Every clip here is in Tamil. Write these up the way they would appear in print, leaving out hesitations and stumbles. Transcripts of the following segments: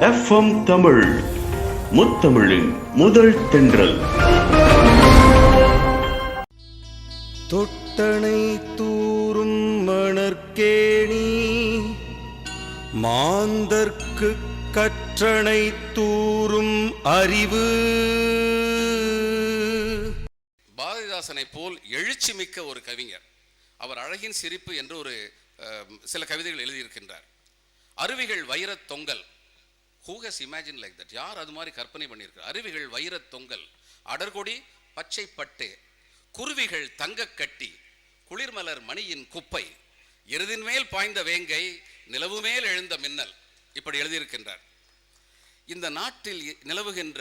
FM தமிழ், முத்தமிழின் முதல் தென்றல். தொட்டனை தூரும் மணற்கேணி மாந்தர்க்கு கற்றனை தூரும் அறிவு. பாரதிதாசனை போல் எழுச்சி மிக்க ஒரு கவிஞர். அவர் அழகின் சிரிப்பு என்று ஒரு சில கவிதைகள் எழுதியிருக்கின்றார். அருவிகள் வைரத் தொங்கல். Who has imagined like that? யார் அது மாதிரி கற்பனை பண்ணியிருக்கிறார்? அருவிகள் வைரத் தொங்கல், அடர்கொடி பச்சை பட்டு, குருவிகள் தங்க கட்டி, குளிர்மலர் மணியின் குப்பை, எருதின் மேல் பாய்ந்த வேங்கை, நிலவு மேல் எழுந்த மின்னல். இப்படி எழுதியிருக்கின்றார். இந்த நாட்டில் நிலவுகின்ற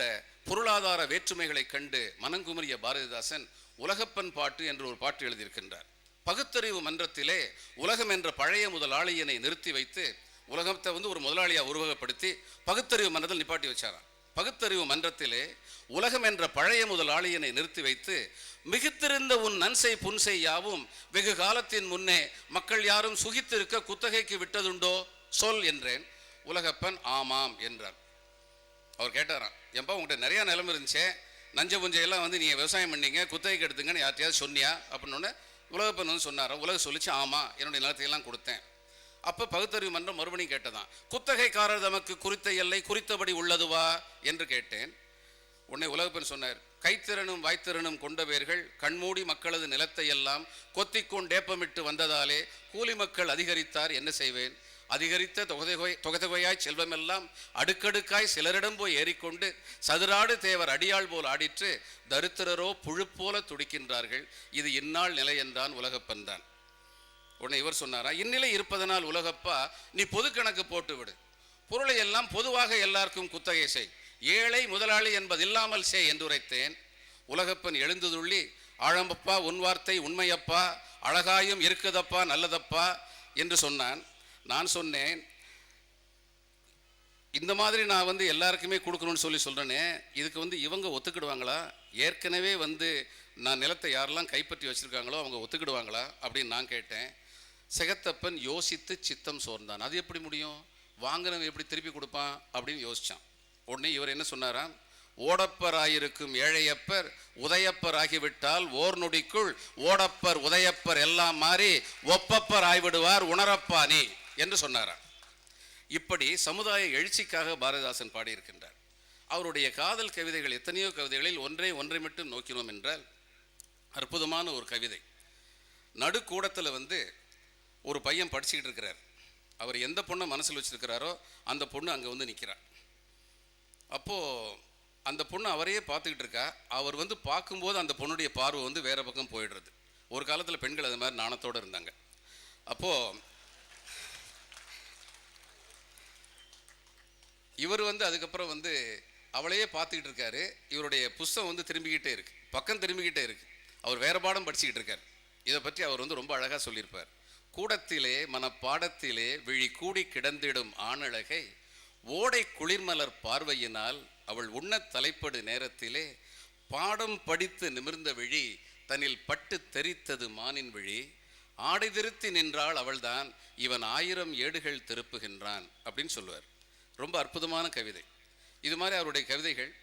பொருளாதார வேற்றுமைகளை கண்டு மனங்குமரிய பாரதிதாசன் உலகப்பன் பாட்டு என்று ஒரு பாட்டு எழுதியிருக்கின்றார். பகுத்தறிவு மன்றத்திலே உலகம் என்ற பழைய முதலாளியனை நிறுத்தி வைத்து உலகத்தை ஒரு முதலாளியா உருவகப்படுத்தி பகுத்தறிவு மன்றத்தில் நிப்பாட்டி வச்சாராம். பகுத்தறிவு மன்றத்திலே உலகம் என்ற பழைய முதலாளியனை நிறுத்தி வைத்து, மிகுத்திருந்த உன் நன்சை புன்சை யாவும் வெகு காலத்தின் முன்னே மக்கள் யாரும் சுகித்திருக்க குத்தகைக்கு விட்டதுண்டோ சொல் என்றேன். உலகப்பன் ஆமாம் என்றார். அவர் கேட்டாராம், ஏன்பா உங்கள்கிட்ட நிறையா நிலம் இருந்துச்சே, நஞ்ச புஞ்சையெல்லாம் நீங்கள் விவசாயம் பண்ணீங்க, குத்தகைக்கு எடுத்துங்கன்னு யார்ட்டையாவது சொன்னியா அப்படின்னு உலகப்பன் சொன்னாராம். உலக சொல்லிச்சு, ஆமாம் என்னுடைய நிலத்தையெல்லாம் கொடுத்தேன். அப்போ பகுத்தறிவு மன்றம் மறுபடியும் கேட்டதான், குத்தகைக்காரர் தமக்கு குறித்த எல்லை குறித்தபடி உள்ளதுவா என்று கேட்டேன். உடனே உலகப்பன் சொன்னார், கைத்திறனும் வாய்த்திறனும் கொண்டவர்கள் கண்மூடி மக்களது நிலத்தை எல்லாம் கொத்திக்கொண்டேப்பமிட்டு வந்ததாலே கூலி மக்கள் அதிகரித்தார், என்ன செய்வேன்? அதிகரித்த தொகையாய் செல்வமெல்லாம் அடுக்கடுக்காய் சிலரிடம் போய் ஏறிக்கொண்டு சதுராடு தேவர் அடியாள் போல் ஆடிற்று, தரித்திரரோ புழு போல துடிக்கின்றார்கள், இது இந்நாள் நிலை என்றான் உலகப்பன் தான். உடனே இவர் சொன்னாரா, இந்நிலை இருப்பதனால் உலகப்பா நீ பொது கணக்கு போட்டு விடு, பொருளை எல்லாம் பொதுவாக எல்லாருக்கும் குத்தகை செய், ஏழை முதலாளி என்பது இல்லாமல் செய் என்று உரைத்தேன். உலகப்பன் எழுந்துதுள்ளி, ஆழம்பப்பா உன் வார்த்தை உண்மையப்பா, அழகாயும் இருக்குதப்பா நல்லதப்பா என்று சொன்னான். நான் சொன்னேன், இந்த மாதிரி நான் எல்லாருக்குமே கொடுக்கணும்னு சொல்கிறேனே, இதுக்கு இவங்க ஒத்துக்கிடுவாங்களா? ஏற்கனவே நான் நிலத்தை யாரெல்லாம் கைப்பற்றி வச்சுருக்காங்களோ அவங்க ஒத்துக்கிடுவாங்களா அப்படின்னு நான் கேட்டேன். செகத்தப்பன் யோசித்து சித்தம் சோர்ந்தான். அது எப்படி முடியும், வாங்கினவன் எப்படி திருப்பி கொடுப்பான் அப்படின்னு யோசித்தான். உடனே இவர் என்ன சொன்னாராம், ஓடப்பர் ஆயிருக்கும் ஏழையப்பர் உதயப்பர் ஆகிவிட்டால் ஓர் நொடிக்குள் ஓடப்பர் உதயப்பர் எல்லாம் மாறி ஒப்பப்பர் ஆய்விடுவார் உணரப்பானி என்று சொன்னாராம். இப்படி சமுதாய எழுச்சிக்காக பாரதிதாசன் பாடியிருக்கின்றார். அவருடைய காதல் கவிதைகள் எத்தனையோ கவிதைகளில் ஒன்றை மட்டும் நோக்கினோம் என்றால் அற்புதமான ஒரு கவிதை. நடுக்கூடத்தில் ஒரு பையன் படிச்சுக்கிட்டு இருக்கிறார். அவர் எந்த பொண்ணை மனசில் வச்சுருக்கிறாரோ அந்த பொண்ணு அங்கே நிற்கிறார். அப்போது அந்த பொண்ணு அவரையே பார்த்துக்கிட்டு இருக்கா. அவர் பார்க்கும்போது அந்த பொண்ணுடைய பார்வை வேறு பக்கம் போயிடுறது. ஒரு காலத்தில் பெண்கள் அது மாதிரி நாணத்தோடு இருந்தாங்க. அப்போது இவர் அதுக்கப்புறம் அவளையே பார்த்துக்கிட்டு இருக்காரு. இவருடைய புஸ்தகம் திரும்பிக்கிட்டே இருக்கு, பக்கம் திரும்பிக்கிட்டே இருக்கு. அவர் வேற பாடம் படிச்சுக்கிட்டு இருக்கார். இதை பற்றி அவர் ரொம்ப அழகாக சொல்லியிருப்பார். கூடத்திலே மனப்பாடத்திலே விழி கூடி கிடந்திடும் ஆணழகை ஓடை குளிர்மலர் பார்வையினால் அவள் உண்ண தலைப்படு நேரத்திலே பாடம் படித்து நிமிர்ந்த விழி தன்னில் பட்டு தெரித்தது மானின் விழி, ஆடை திருத்தி நின்றாள் அவள்தான் இவன் 1000 ஏடுகள் திருப்புகின்றான் அப்படின்னு சொல்லுவார். ரொம்ப அற்புதமான கவிதை. இது மாதிரி அவருடைய கவிதைகள்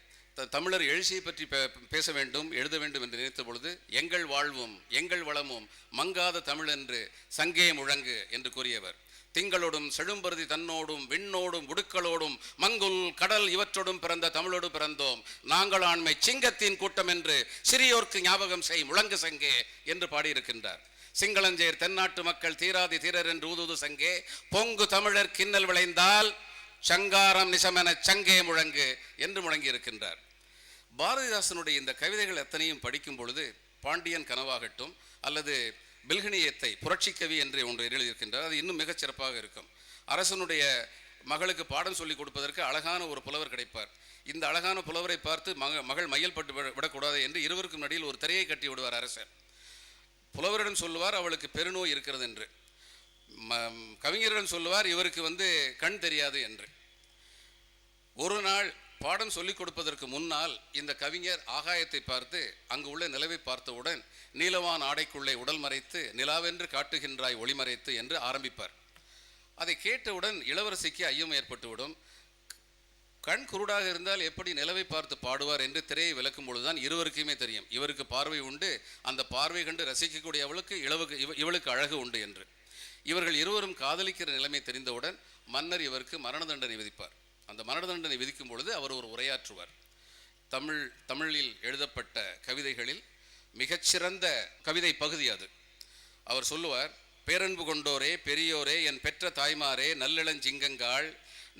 தமிழர் எழுச்சியை பற்றி பேச வேண்டும், எழுத வேண்டும் என்று நினைத்த பொழுது, எங்கள் வாழ்வும் எங்கள் வளமும் மங்காத தமிழ் என்று சங்கே முழங்கு என்று கூறியவர். திங்களோடும் செழும்பருதி தன்னோடும் விண்ணோடும் உடுக்களோடும் மங்குல் கடல் இவற்றோடும் பிறந்த தமிழோடு பிறந்தோம், நாங்கள் ஆண்மை சிங்கத்தின் கூட்டம் என்று சிறியோர்க்கு ஞாபகம் செய் முழங்கு சங்கே என்று பாடியிருக்கின்றார். சிங்களஞ்சேர் தென்னாட்டு மக்கள் தீராதி தீரர் என்று ஊதுது சங்கே, பொங்கு தமிழர் கிண்ணல் விளைந்தால் சங்காரம் நிசமென சங்கே முழங்கு என்று முழங்கி இருக்கின்றார். பாரதிதாசனுடைய இந்த கவிதைகள் எத்தனையும் படிக்கும் பொழுது, பாண்டியன் கனவாகட்டும் அல்லது பில்கினியத்தை புரட்சி கவி என்று ஒன்று எழுதியிருக்கின்றார், அது இன்னும் மிகச் சிறப்பாக இருக்கும். அரசனுடைய மகளுக்கு பாடம் சொல்லிக் கொடுப்பதற்கு அழகான ஒரு புலவர் கிடைப்பார். இந்த அழகான புலவரை பார்த்து மகள் மையல் பட்டு விடக்கூடாது என்று இருவருக்கும் நடுவில் ஒரு திரையை கட்டி விடுவார் அரசர். புலவரிடம் சொல்லுவார் அவளுக்கு பெருநோய் இருக்கிறது என்று, கவிஞரிடம் சொல்லுவார் இவருக்கு கண் தெரியாது என்று. ஒரு நாள் பாடம் சொல்லிக் கொடுப்பதற்கு முன்னால் இந்த கவிஞர் ஆகாயத்தை பார்த்து அங்கு உள்ள நிலவை பார்த்தவுடன் நீலவான் ஆடைக்குள்ளே உடல் மறைத்து நிலாவென்று காட்டுகின்றாய் ஒளிமறைத்து என்று ஆரம்பிப்பார். அதை கேட்டவுடன் இளவரசிக்கு ஐயம் ஏற்பட்டுவிடும். கண் குருடாக இருந்தால் எப்படி நிலவை பார்த்து பாடுவார் என்று திரையை விளக்கும் பொழுதுதான் இருவருக்குமே தெரியும், இவருக்கு பார்வை உண்டு, அந்த பார்வை கண்டு ரசிக்கக்கூடிய அவளுக்கு இவளுக்கு அழகு உண்டு என்று. இவர்கள் இருவரும் காதலிக்கிற நிலைமை தெரிந்தவுடன் மன்னர் இவருக்கு மரண தண்டனை விதிப்பார். அந்த மரண தண்டனை விதிக்கும் பொழுது அவர் ஒரு உரையாற்றுவார். தமிழில் எழுதப்பட்ட கவிதைகளில் மிகச்சிறந்த கவிதை பகுதி அது. அவர் சொல்லுவார், பேரன்பு கொண்டோரே, பெரியோரே, என் பெற்ற தாய்மாரே, நல்லிளஞ்சிங்கங்காள்,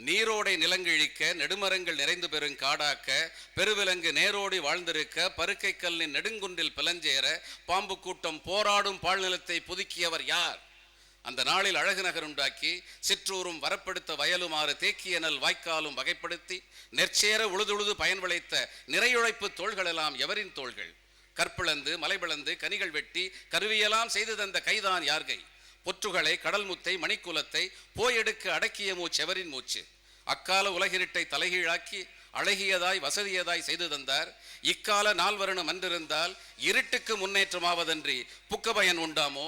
நீரோடை நிலங்கிழிக்க, நெடுமரங்கள் நிறைந்து பெறும் காடாக்க, பெருவிலங்கு நேரோடி வாழ்ந்திருக்க, பருக்கை கல்லின் நெடுங்குன்றில் பிளஞ்சேற, பாம்பு கூட்டம் போராடும் பாழ்நிலத்தை புதுக்கியவர் யார்? அந்த நாளில் அழகு நகர் உண்டாக்கி, சிற்றூரும் வரப்படுத்த வயலுமாறு தேக்கியனல் வாய்க்காலும் வகைப்படுத்தி, நெற்சேர உழுதுழுது பயன் விளைத்த நிறையுழைப்பு தோள்களெல்லாம் எவரின் தோள்கள்? கற்பிளந்து மலைபிளந்து கனிகள் வெட்டி கருவியெல்லாம் செய்து தந்த கைதான் யார்கை? பொற்றுகளை, கடல் முத்தை, மணிக்குலத்தை போயெடுக்க அடக்கிய மூச்செவரின் மூச்சு? அக்கால உலகிருட்டை தலைகீழாக்கி அழகியதாய் வசதியதாய் செய்து தந்தார். இக்கால நால்வருணம் அன்றிருந்தால் இருட்டுக்கு முன்னேற்றமாவதன்றி புக்கபயன் உண்டாமோ?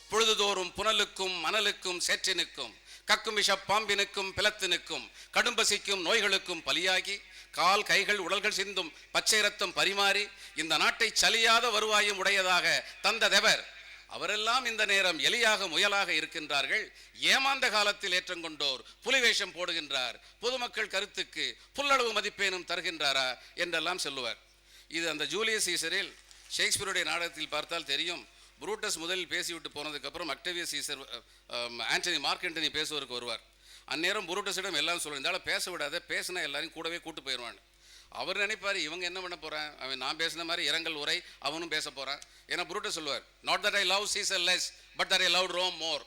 பொழுதுதோறும் புனலுக்கும் மணலுக்கும் சேற்றினுக்கும், கக்கும் விஷ பாம்பினுக்கும் பிளத்தினுக்கும், கடும்பசிக்கும் நோய்களுக்கும் பலியாகி, கால் கைகள் உடல்கள் சிந்தும் பச்சை ரத்தம் பரிமாறி இந்த நாட்டை சலியாத வருவாயும் உடையதாக தந்ததெவர்? அவரெல்லாம் இந்த நேரம் எலியாக முயலாக இருக்கின்றார்கள். ஏமாந்த காலத்தில் ஏற்றங்கொண்டோர் புலிவேஷம் போடுகின்றார். பொதுமக்கள் கருத்துக்கு புல்லளவு மதிப்பேனும் தருகின்றாரா என்றெல்லாம் சொல்லுவார். இது அந்த ஜூலியஸ் சீசரில் ஷேக்ஸ்பியருடைய நாடகத்தில் பார்த்தால் தெரியும். புரூட்டஸ் முதலில் பேசிவிட்டு போனதுக்கப்புறம் Octavius Caesar Antony Mark Antony பேசுவதற்கு வருவார். அந்நேரம் புரூட்டஸிடம் எல்லாம் சொல்லியிருந்தாலும் பேச விடாத, பேசினா எல்லாரையும் கூடவே கூட்டு போயிடுவான். அவர் நினைப்பார், இவங்க என்ன பண்ண போகிறான், அவன் நான் பேசின மாதிரி இரங்கல் உரை அவனும் பேச போகிறான். ஏன்னா புரூட்டஸ் சொல்லுவார், not that I love Caesar less but that I love Rome more.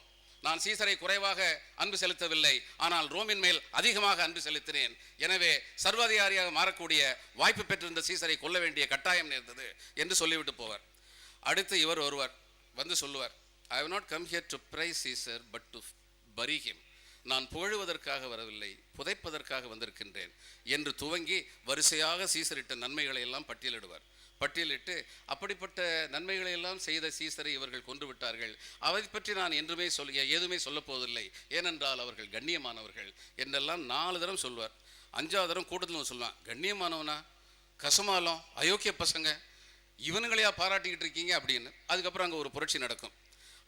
நான் சீசரை குறைவாக அன்பு செலுத்தவில்லை, ஆனால் ரோமின் மேல் அதிகமாக அன்பு செலுத்தினேன். எனவே சர்வாதிகாரியாக மாறக்கூடிய வாய்ப்பு பெற்றிருந்த சீசரை கொல்ல வேண்டிய கட்டாயம் நேர்ந்தது என்று சொல்லிவிட்டு போவார். அடுத்து இவர் ஒருவர் வந்து சொல்லுவார், I have not come here to praise Caesar but to bury him. நான் புகழுவதற்காக வரவில்லை, புதைப்பதற்காக வந்திருக்கின்றேன் என்று துவங்கி வரிசையாக சீசரிட்ட நன்மைகளை எல்லாம் பட்டியலிட்டு அப்படிப்பட்ட நன்மைகளை எல்லாம் செய்த சீசரை இவர்கள் கொன்று விட்டார்கள், அதை பற்றி நான் என்றுமே எதுவுமே சொல்லப்போவதில்லை, ஏனென்றால் அவர்கள் கண்ணியமானவர்கள் என்றெல்லாம் 4 தரம் சொல்வார். 5ஆவது தரம் கூட்டத்தில் சொல்லுவான், கண்ணியமானவனா, கசமாலம், அயோக்கிய பசங்க, இவனுங்களையா பாராட்டிக்கிட்டு இருக்கீங்க அப்படின்னு. அதுக்கப்புறம் அங்கே ஒரு புரட்சி நடக்கும்.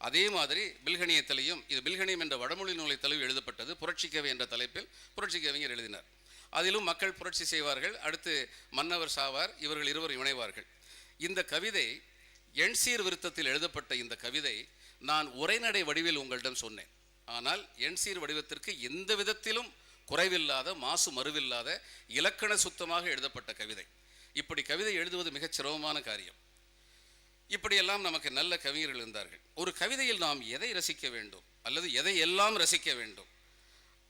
அதே மாதிரி பில்கணியத்திலையும், இது பில்கணியம் என்ற வடமொழி நூலை தழுவி எழுதப்பட்டது. புரட்சிக்கவை என்ற தலைப்பில் புரட்சி கவிஞர் எழுதினார். அதிலும் மக்கள் புரட்சி செய்வார்கள், அடுத்து மன்னவர் சாவார், இவர்கள் இருவர் இணைவார்கள். இந்த கவிதை எண்சீர் விருத்தத்தில் எழுதப்பட்ட இந்த கவிதை நான் உரைநடை வடிவில் உங்களிடம் சொன்னேன். ஆனால் எண்சீர் வடிவத்திற்கு எந்த விதத்திலும் குறைவில்லாத, மாசு மறுவில்லாத, இலக்கண சுத்தமாக எழுதப்பட்ட கவிதை. இப்படி கவிதை எழுதுவது மிகச் சிரமமான காரியம். இப்படியெல்லாம் நமக்கு நல்ல கவிஞர்கள் இருந்தார்கள். ஒரு கவிதையில் நாம் எதை ரசிக்க வேண்டும் அல்லது எதை எல்லாம் ரசிக்க வேண்டும்?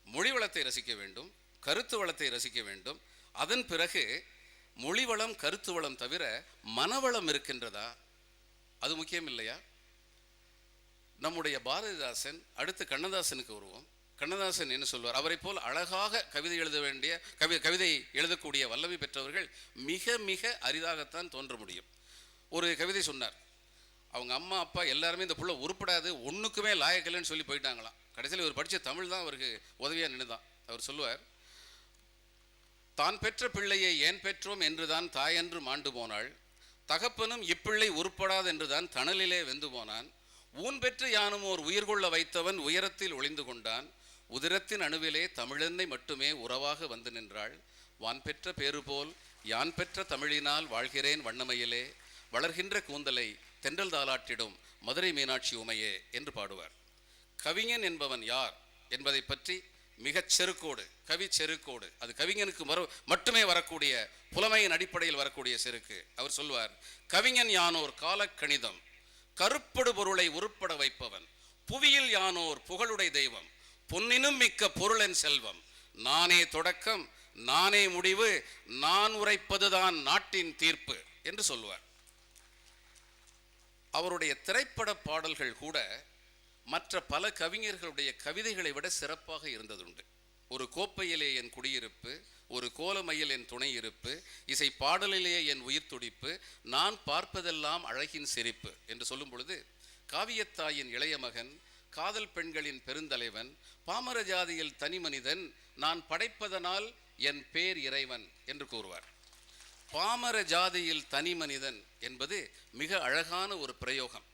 மொழி வளத்தை ரசிக்க வேண்டும், கருத்து வளத்தை ரசிக்க வேண்டும். அதன் பிறகு மொழி வளம் கருத்து வளம் தவிர மனவளம் இருக்கின்றதா? அது முக்கியம் இல்லையா? நம்முடைய பாரதிதாசன், அடுத்து கண்ணதாசனுக்கு வருவோம். கண்ணதாசன் என்ன சொல்வார்? அவரை போல் அழகாக கவிதை எழுத வேண்டிய கவிதை எழுதக்கூடிய வல்லமை பெற்றவர்கள் மிக மிக அரிதாகத்தான் தோன்ற முடியும். ஒரு கவிதை சொன்னார், அவங்க அம்மா அப்பா எல்லாருமே இந்த புள்ள உருப்படாது, ஒன்றுக்குமே லாயக்கலைன்னு சொல்லி போயிட்டாங்களாம். கடைசியில் இவர் படித்த தமிழ் தான் அவருக்கு உதவியாக நின்றுதான். அவர் சொல்லுவார், தான் பெற்ற பிள்ளையை ஏன் பெற்றோம் என்றுதான் தாயன்று மாண்டு போனாள், தகப்பனும் இப்பிள்ளை உருப்படாது என்றுதான் தணலிலே வெந்து போனான், ஊன் பெற்று யானும் ஓர் உயிர் கொள்ள வைத்தவன் உயரத்தில் ஒளிந்து கொண்டான், உதிரத்தின் அணுவிலே தமிழென்னை மட்டுமே உறவாக வந்து நின்றாள், வான் பெற்ற பேறு போல் யான் பெற்ற தமிழினால் வாழ்கிறேன் வண்ணமையிலே, வளர்கின்ற கூந்தலை தென்றல் தாலாட்டிடும் மதுரை மீனாட்சி உமையே என்று பாடுவார். கவிஞன் என்பவன் யார் என்பதை பற்றி மிகச் செருக்கோடு, கவி செருக்கோடு, அது கவிஞனுக்கு மட்டுமே வரக்கூடிய புலமையின் அடிப்படையில் வரக்கூடிய செருக்கு. அவர் சொல்வார், கவிஞன் யானோர் காலக்கணிதம், கருப்படு பொருளை உருப்பட வைப்பவன், புவியில் யானோர் புகழுடை தெய்வம், பொன்னினும் மிக்க பொருளன் செல்வம், நானே தொடக்கம் நானே முடிவு, நான் உரைப்பதுதான் நாட்டின் தீர்ப்பு என்று சொல்வார். அவருடைய திரைப்பட பாடல்கள் கூட மற்ற பல கவிஞர்களுடைய கவிதைகளை விட சிறப்பாக இருந்ததுண்டு. ஒரு கோப்பையிலே என் குடியிருப்பு, ஒரு கோலமையில் என் துணை இருப்பு, இசை பாடலிலே என் உயிர் துடிப்பு, நான் பார்ப்பதெல்லாம் அழகின் சிரிப்பு என்று சொல்லும் பொழுது, காவியத்தாயின் இளைய மகன், காதல் பெண்களின் பெருந்தலைவன், பாமர ஜாதியில் தனி மனிதன், நான் படைப்பதனால் என் பேர் இறைவன் என்று கூறுவார். பாமர ஜாதியில் தனி மனிதன் என்பது மிக அழகான ஒரு பிரயோகம்.